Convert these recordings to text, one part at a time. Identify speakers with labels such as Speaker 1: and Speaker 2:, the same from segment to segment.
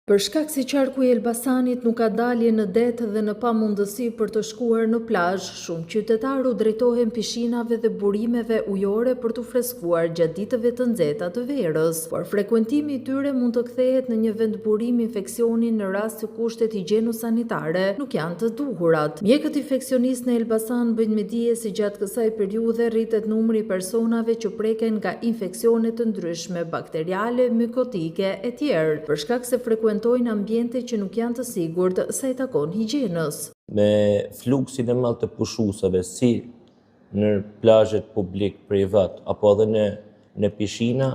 Speaker 1: Për shkak se qarku i Elbasanit nuk ka dalje në det dhe në pamundësi për të shkuar në plazh, shumë qytetarë u drejtohen pishinave dhe burimeve ujore për të freskuar gjatë ditëve të nxehta të verës, por frekuentimi i tyre mund të kthehet në një vend burimi infeksioni në rast se kushtet higjieno-sanitare nuk janë të duhurat. Mjekët infeksionistë në Elbasan bëjnë me dije se gjatë kësaj periudhe rritet numri i personave që preken nga infeksione të ndryshme, bakteriale, mykotike e tjerë, për shkak se frekuentojnë ambiente që nuk janë të sigurt sa i takon higjienës.
Speaker 2: Me fluksin e madh të pushuesave si në plazhet publik privat apo edhe në pishina,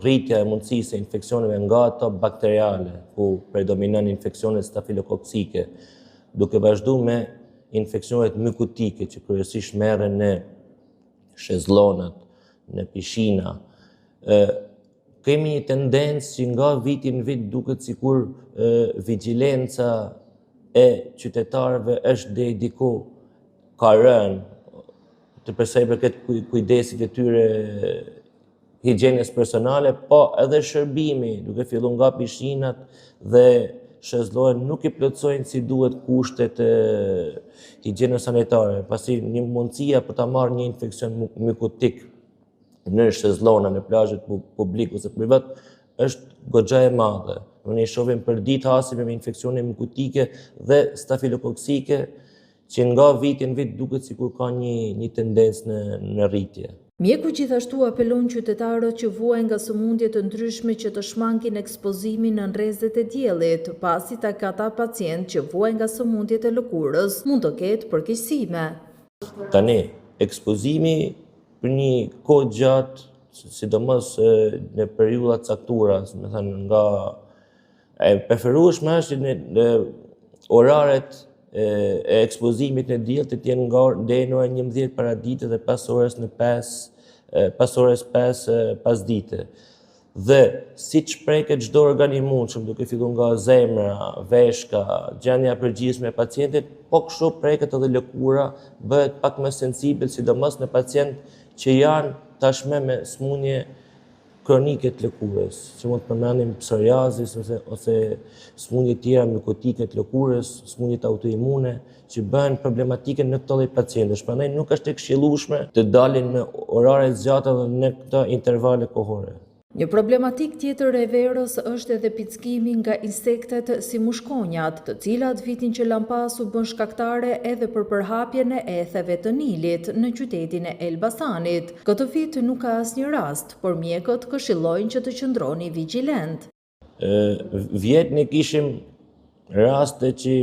Speaker 2: rritja e mundësisë e infeksioneve nga ato bakteriale, ku predominon infeksionet stafilokoksike, duke vazhduar me infeksionet mykotike që kryesisht merren në shezllonat, në pishina. Kemi një tendencë që nga viti në vit duket sikur vigjilenca e qytetarëve është deri diku ka rënë të përsa i përket kujdesit e tyre higjienës personale, po edhe shërbimi, duke filluar nga pishinat dhe shezllonat nuk i plotësojnë si duhet kushtet higjieno-sanitare, pasi një mundësia për ta marrë një infeksion mykotik në shezllona, në plazhet publik ose privat, është goxha e madhe. Ne shohim për ditë hasime me infeksione mykotike dhe stafilokoksike që nga viti në vit duket sikur ka një tendencë në rritje.
Speaker 1: Mjeku gjithashtu apelon qytetarët që vuajnë nga sëmundje të ndryshme që të shmangin ekspozimin në nrezet e diellit, pasi tek ata pacientë që vuajnë nga sëmundjet e lëkurës mund të ketë përkeqësime.
Speaker 2: Tani, ekspozimi për një kohë gjatë, sidomos në periudha të caktuara, me thënë nga e preferueshme është në oraret e ekspozimit në diell të jenë nga deri në orën 11 paradite dhe pas orës 5 pasdite. Dhe siç preket çdo organ i mundshëm, duke filluar nga zemra, veshka, gjendja e përgjithshme e pacientit, po kështu preket edhe lëkura, bëhet pak më sensibil, sidomos në pacientë që janë tashmë me smundje kronike të lëkurës, që mund të përmendim psoriazis ose smundje tjera mykotike të lëkurës, smundjet autoimune, që bëhen problematike në këto lloj pacientësh. Prandaj nuk është e këshillueshme të dalin me orare të zgjata dhe në këto intervale kohore.
Speaker 1: Një problematik tjetër e verës është edhe pickimi nga insektet si mushkonjat, të cilat vitin që lan pas u bën shkaktare edhe për përhapjen e etheve të Nilit në qytetin e Elbasanit. Këtë vit nuk ka asnjë rast, por mjekët këshillojnë që të qëndroni vigjilent.
Speaker 2: Vjet ne kishim raste që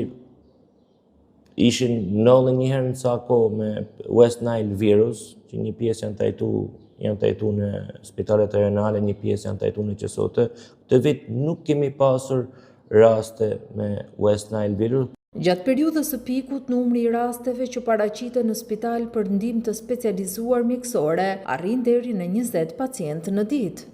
Speaker 2: ishin ndodhe një herë në ca kohë me West Nile virus, që një pjesë janë trajtuar në spitalet rajonale, një pjesë janë trajtuar në QSOT. Këtë vit nuk kemi pasur raste me West Nile virus.
Speaker 1: Gjatë periudhës së pikut, numri i rasteve që paraqiten në spital për ndihmë të specializuar mjekësore arrin deri në 20 pacientë në ditë.